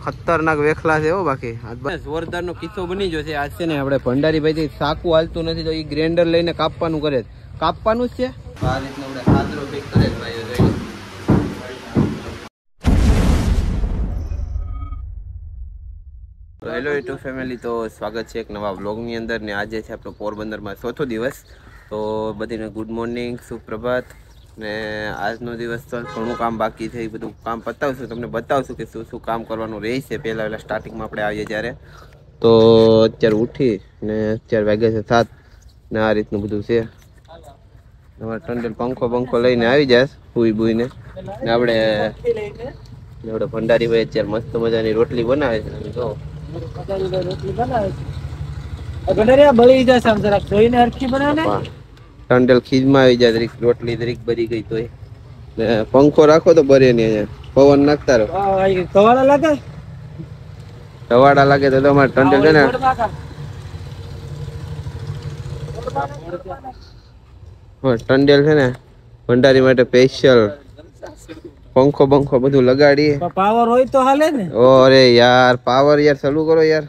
ખતરનાક વેખલા છે. બાકી જોરદાર નો કિસ્સો બની ગયો છે. આજ છે ને આપણે ભંડારીભાઈ થી સાકું હાલતું નથી તો એ ગ્રેન્ડર લઈને કાપવાનું કરે. કાપવાનું જ છે. આ રીતના આપણે હાથરો ફિટ કરે ભાઈ. હેલો યુટ્યુબ ફેમિલી, તો સ્વાગત છે એક નવા વ્લોગની અંદર ને આજે છે આપણો પોરબંદરમાં ચોથો દિવસ. તો બધીને ગુડ મોર્નિંગ, સુપ્રભાત. ને આજનો દિવસ તો ઘણું કામ બાકી છે, એ બધું કામ પતાવશું, તમને બતાવશું કે શું શું કામ કરવાનું રહેશે. પહેલાં સ્ટાર્ટિંગમાં આપણે આવીએ ત્યારે તો અત્યારે ઉઠી ને અત્યારે વાગ્યા છે 7 ને આ રીતનું બધું છે. તમારે ટંડેલ પંખો લઈને આવી જાય હુઈ બુઈને ને આપણે ભંડારીભાઈ અત્યારે મસ્ત મજાની રોટલી બનાવે છે. જો ટંડેલ ખીજમાં આવી જાય, રોટલી દરેક બરી ગઈ તોય પંખો રાખો તો બરે નહીં, અહીંયા પવન નાખતા રહો. રવાડા લાગે તો તમારે ટંડેલ છે ને ટંડેલ છે ને ભંડારી માટે સ્પેશિયલ પંખો બધું લગાડીએ. પાવર હોય તો હાલે ને. અરે યાર પાવર યાર ચાલુ કરો યાર,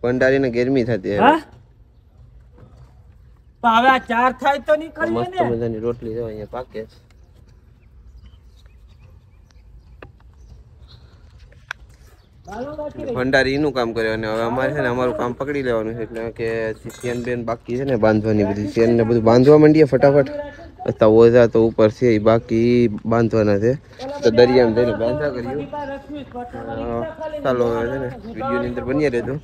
ભંડારી ને ગરમી થતી. હવે આ 4 થાય તો નીકળીએ ને. મસ્ત મજાની રોટલી જો અહીંયા પાકે. ભંડારી એનું કામ કરે અને હવે અમારે છે ને અમારું કામ પકડી લેવાનું છે. એટલે કે શેન બેન બાકી છે ને બાંધવાની, બધી શેન ને બધું બાંધવા માંડીએ ફટાફટ. અત્યારે ઓઝા તો ઉપર છે, બાકી બાંધવાના છે તો દરિયામાં જઈને બાંધા કર્યું. ચાલો હવે છે ને વિડીયોની અંદર બની રહેજો.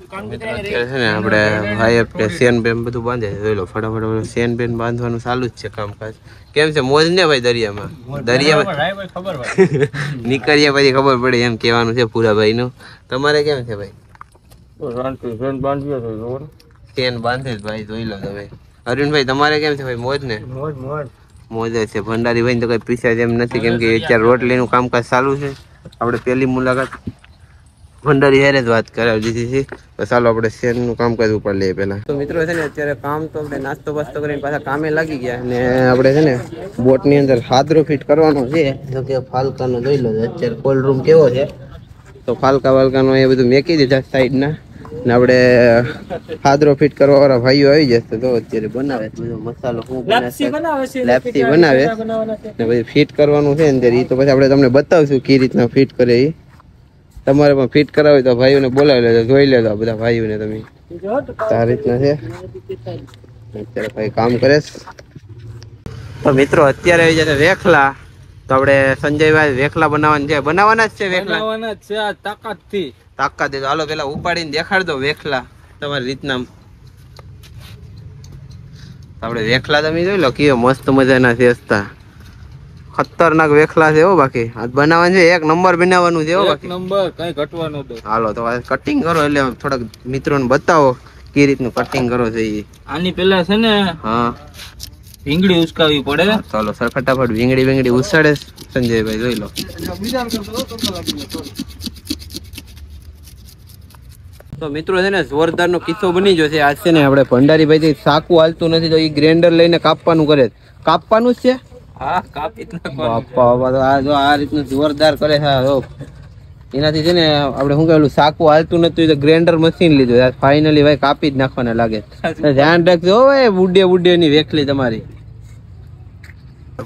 અત્યારે છે ને આપણે ભાઈ શેન બેન બધું બાંધે છે. જોઈ લો ફટાફટ શેન બેન બાંધવાનું ચાલુ જ છે કામકાજ. કેમ છે મોજ ને ભાઈ? દરિયામાં નીકળ્યા પછી ખબર પડે એમ કહેવાનું છે પૂરા ભાઈ નું. તમારે કેમ છે ભાઈ? શેન બાંધે જ ભાઈ, જોઈ લો તમે. અરુણભાઈ તમારે કેમ છે ભાઈ? મોજ ને? મોજ છે. ભંડારી ભાઈ તો કઈ પીછા જેમ નથી, કેમ કે અત્યારે રોટલીનું કામકાજ ચાલુ છે. આપણે પહેલી મુલાકાત ભંડારી હારે જ વાત કરાવી દીધી છે. તો ચાલો આપણે શેનનું કામકાજ ઉપર લઈએ પહેલા. તો મિત્રો છે ને અત્યારે કામ તો આપણે નાસ્તો બાસ્તો કરીને પાછા કામે લાગી ગયા ને આપણે છે ને બોટની અંદર હાથરો ફિટ કરવાનો છે. જો કે ફાલકાનો જોઈ લો અત્યારે કોલ્ડ રૂમ કેવો છે, તો ફાલકાનો એ બધું મેકી દીધા સાઈડના ને આપણે હાથરો ફિટ કરવા વાળા ભાઈઓ આવી જશે. તો અત્યારે બનાવે બધો મસાલો શું લેપ્સી બનાવે ને પછી ફિટ કરવાનું છે ને એ તો પછી આપણે તમને બતાવશું કઈ રીતના ફિટ કરે. એ તમારે પણ ફિટ કરાવી તો ભાઈઓને બોલાવી લેજો, જોઈ લેજો બધા ભાઈઓને તમે. આ રીતના છે અત્યારે ભાઈ કામ કરે. તો મિત્રો અત્યારે આવી જશે વેખલા. તો આપણે સંજયભાઈ વેખલા બનાવવાના જ છે. વેખલા તાકાત દે. હાલો પેલા ઉપાડીને દેખાડ દો વેખલા તમારી રીતના. આપણે વેખલા તમે જોઈ લો કેવો મસ્ત મજાના છે. ખતરનાક વેખલા છે. બાકી આ બનાવવાનું છે, એક નંબર બનાવવાનું છે. બાકી નંબર કઈ ઘટવાનું નથી. હાલો તો કટિંગ કરો એટલે થોડાક મિત્રોને બતાવો કે રીતનું કટિંગ કરો છે. આની પેલા છે ને ભીંગડી ઉસકાવી પડે. ચાલો સર ફટાફટ ભીંગડી ઉસાડે સંજયભાઈ, જોઈ લો. તો મિત્રો છે ને જોરદાર નો કિસ્સો બની ગયો છે. આજ છે ને આપણે ભંડારીભાઈ થી સાકું હાલતું નથી તો એ ગ્રેન્ડર લઈને કાપવાનું કરે. કાપવાનું જ છે. હા કાપી નાખવાનું. આ રીતનું જોરદાર કરે છે. એનાથી છે ને આપણે શું કહેલું સાકું હાલતું નથી તો ગ્રેન્ડર મશીન લીધું. ફાઇનલી ભાઈ કાપી જ નાખવાના લાગે. ધ્યાન રાખજો ભાઈ, બુડે ની વેખલી તમારી.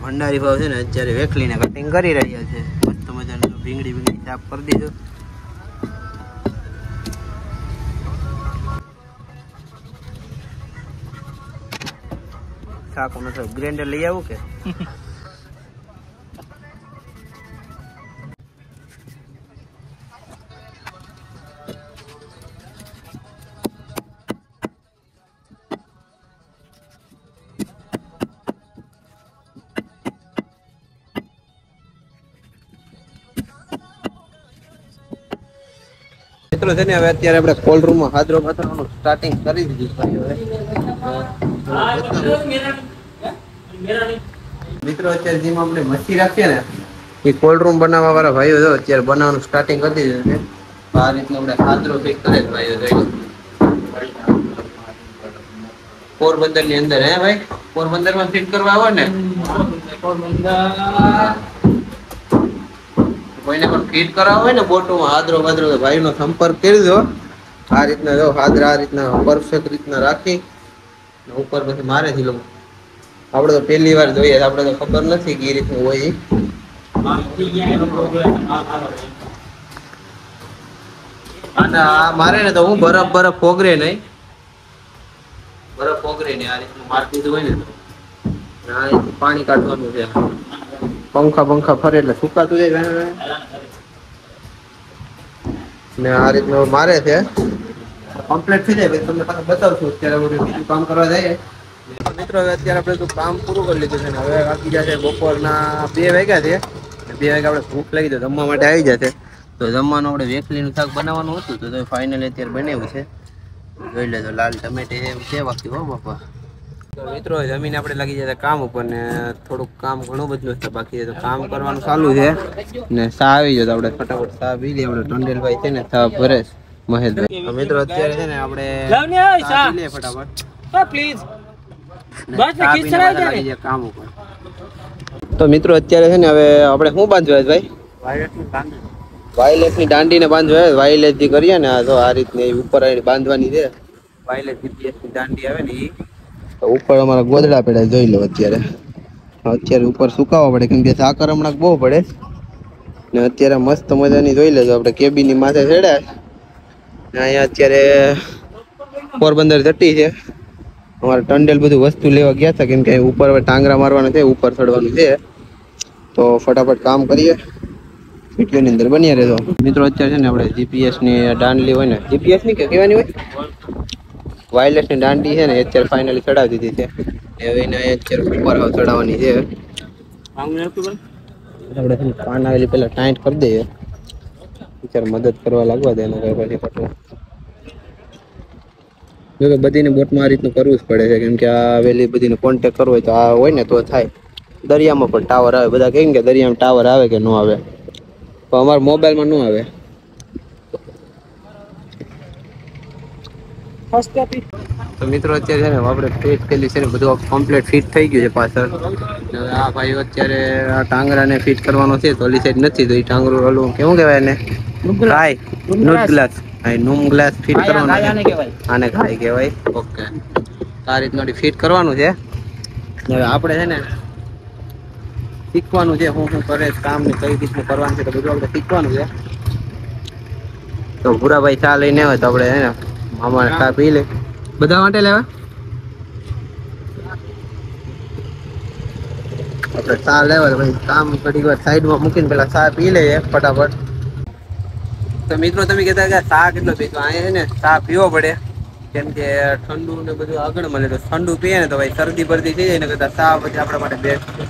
ભંડારી ભાવ છે ને અત્યારે વેખલીને કટિંગ કરી રહ્યા છે. મસ્ત મજાનું ભીંગડી સાફ કરી દીધું. સાકું નથી ગ્રેન્ડર લઈ આવું કે? મિત્રો છે ને હવે અત્યારે આપણે કોલ્ડ રૂમમાં હાથરો પાથરવાનું સ્ટાર્ટિંગ કરી દીધું. મિત્રો અત્યારે જેમ આપણે મચ્છી રાખીએ ને એ કોલ્ડ રૂમ બનાવવા વાળા ભાઈઓ જો અત્યારે બનાવવાનું સ્ટાર્ટિંગ કરી દીધું છે. આ રીતનું આપણે હાથરો ફિટ કરે ભાઈઓ જોઈ. પોરબંદર ની અંદર હે ભાઈ? પોરબંદર માં ફિટ કરવા આવો ને? પોરબંદર જેને પણ ફિટ કરાવવો હોય ને બોટોમાં હાદરો વાદરો તો ભાઈનો સંપર્ક કરજો. આ રીતના જો હાદરા આ રીતના પરફેક્ટ રીતના રાખી ઉપર પછી મારે થી લઉં. આપડે તો પહેલી વાર જોઈએ, આપડે તો ખબર નથી કે એ રીતનું હોય. અને આ મારે ને તો હું બરફ પોગરે નહીં, બરફ પોગરે નહીં. આ રીતનું માર દીધું હોય ને તો પાણી કાઢવાનું છે. પંખા ફરે એટલે સુકાતું જાય ને આ રીતનું મારે છે. કમ્પ્લીટ થઈ જાય તમને પાછું બતાવશું. અત્યારે બીજું કામ કરવા જાય મિત્રો. હવે અત્યારે આપણે તો કામ પૂરું કરી લીધું છે ને હવે વાગી જશે બપોરના 2 વાગ્યા છે. 2 વાગે આપણે ભૂખ લાગી તો જમવા માટે આવી જશે. તો જમવાનું આપણે વેફલીનું શાક બનાવવાનું હતું તો ફાઇનલી અત્યારે બનાવ્યું છે. જોઈ લેજો લાલ ટમેટી છે બાકી હો બાપા. તો મિત્રો જમીને આપણે લાગી જતા કામ ઉપર ને થોડુંક કામ ઘણું બધું છે બાકી છે તો કામ કરવાનું ચાલુ છે. ને સા આવી જતો આપણે ફટાફટ સા પી લઈએ. આપણે ટંડેલભાઈ છે ને સા ભરે મહેશભાઈ. મિત્રો અત્યારે છે ને આપણે ફટાફટ પ્લીઝ કામ ઉપર. તો મિત્રો અત્યારે છે ને હવે આપણે શું બાંધવા ભાઈ? વાયરલેસ ની દાંડી ને બાંધવા. વાયરલેસ જે કરીએ ને તો આ રીતની ઉપર બાંધવાની છે. વાયરલેસ જીપીએસ ની દાંડી આવે ને એ ઉપર અમારા ગોદડા પડ્યા જોઈ લો. અત્યારે ઉપર સુકાવવા પડે કેમ કે સાકર હમણાં બહુ પડે ને અત્યારે મસ્ત મજાની જોઈ લેજો. આપણે કેબિન ની માથે ચડ્યા અહીંયા અત્યારે પોરબંદર જટી છે. અમારે ટંડેલ બધું વસ્તુ લેવા ગયા હતા કેમ કે ઉપર ટાંગરા મારવાના છે, ઉપર ચડવાનું છે. તો ફટાફટ કામ કરીએ, વિડીયોની અંદર બન્યા રહેજો મિત્રો. અત્યારે છે ને આપણે જીપીએસ ની દાંડલી હોય ને, જીપીએસ ની કે કહેવાની હોય વાયરલેસ ની દાંડી છે ને અત્યારે ફાઇનલી ચડાવી દીધી છે. હવે એને અત્યારે ઉપર ચડાવવાની છે. આપણે પાન આવેલી પેલા ટાઈટ કરી દઈએ. અત્યારે મદદ કરવા લાગવા દે એનો કઈ પછી પટો. જો કે બધીને બોટમાં આ રીતનું કરવું જ પડે છે કેમ કે આ આવેલી બધીને કોન્ટેક્ટ કરવો હોય તો આ હોય ને તો થાય. દરિયામાં પણ ટાવર આવે. બધા કહે કે દરિયામાં ટાવર આવે કે ન આવે, પણ અમારા મોબાઈલમાં ન આવે. તો મિત્રો અત્યારે છે ને આપણે ફિટ કરેલી છે ને બધું કમ્પ્લીટ ફિટ થઈ ગયું છે પાછળ. આ ભાઈ અત્યારે આ ટાંગરાને ફિટ કરવાનો છે તો ઓલી સાઈડ નથી તો એ ટાંગરું ઓલું કેવું કહેવાય એને? કાય નૂટ ગ્લાસ. નૂમ ગ્લાસ ફિટ કરવાનો આને કાય કહેવાય. ઓકે આ રીતનું ફિટ કરવાનું છે. હવે આપણે છે ને શીખવાનું છે હું કરે કામ ને કઈ રીતનું કરવાનું છે તો બધું આપણે શીખવાનું છે. તો ભૂરાભાઈ ચા લઈને આવે તો આપણે હે ને મામાને ચા પી લે. બધા માટે લેવા આપણે ચા લેવા તો ભાઈ કામ ઘડી વાર સાઈડમાં મૂકીને પેલા ચા પી લઈએ ફટાફટ. તો મિત્રો તમે કહેતા કે ચા કેટલો પીતો? અહીંયા છે ને ચા પીવો પડે કેમ કે ઠંડુ ને બધું આગળ મળે તો ઠંડુ પીએ ને તો ભાઈ શરદી બરદી થઈ જાય ને કરતા ચા પછી આપણા માટે બેસ્ટ છે.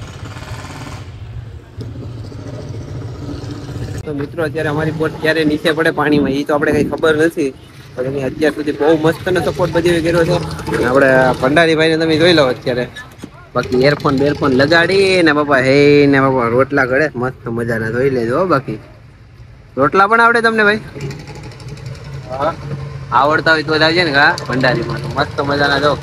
તો મિત્રો અત્યારે અમારી બોટ ક્યારે નીચે પડે પાણીમાં એ તો આપણે કઈ ખબર નથી. અત્યાર સુધી બહુ મસ્ત ને સપોર્ટ બધી કર્યો છે. આપણે ભંડારીભાઈને તમે જોઈ લો અત્યારે બાકી એરફોન બેરફોન લગાડી ને બાપા હે ને બાપા રોટલા ઘડે મસ્ત મજાના જોઈ લેજો. બાકી રોટલા પણ આવડે તમને ભાઈ? આવડતા હોય તો જ આવજે ને કા ભંડારીમાં મસ્ત મજાના જો.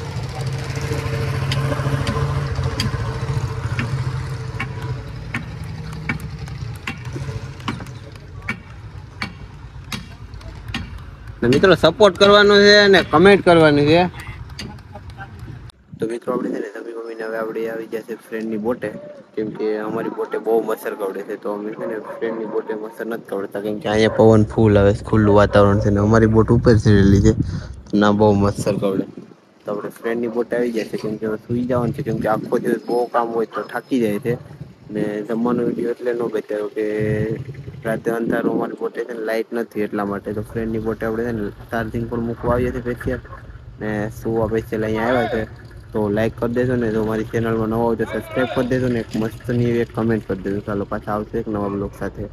મિત્રો સપોર્ટ કરવાનો છે ને કમેન્ટ કરવાની છે. તો મિત્રો આપણે છે ને તમે મમ્મીને હવે આપણે આવી ગયા છે ફ્રેન્ડની બોટે કેમ કે અમારી બોટે બહુ મચ્છર કરડે છે. તો અમે છે ને ફ્રેન્ડની બોટે મચ્છર નથી કરડતા કેમ કે અહીંયા પવન ફૂલ આવે, ખુલ્લું વાતાવરણ છે ને અમારી બોટ ઉપર ચડેલી છે ના બહુ મચ્છર કરડે. તો આપણે ફ્રેન્ડની બોટે આવી જાય છે કેમ કે સુઈ જવાનું છે કેમ કે આખો દિવસ બહુ કામ હોય તો થાકી જાય છે. ને જમવાનો વિડીયો એટલે ન બતાવ્યો કે રાતે અંધારું અમારી બોટે છે ને લાઇટ નથી એટલા માટે. તો ફ્રેન્ડની બોટે આપણે છે ને ચાર્જિંગ પણ મૂકવા આવીએ છીએ સ્પેશિયલ ને સુવા સ્પેશિયલ અહીંયા આવ્યા છે. તો લાઈક કરી દેજો ને જો મારી ચેનલમાં નવા હોય તો સબસ્ક્રાઈબ કરી દેજો ને એક મસ્તની એક કમેન્ટ કરી દેજો. ચાલો પાછા આવશે એક નવા બ્લોગ સાથે.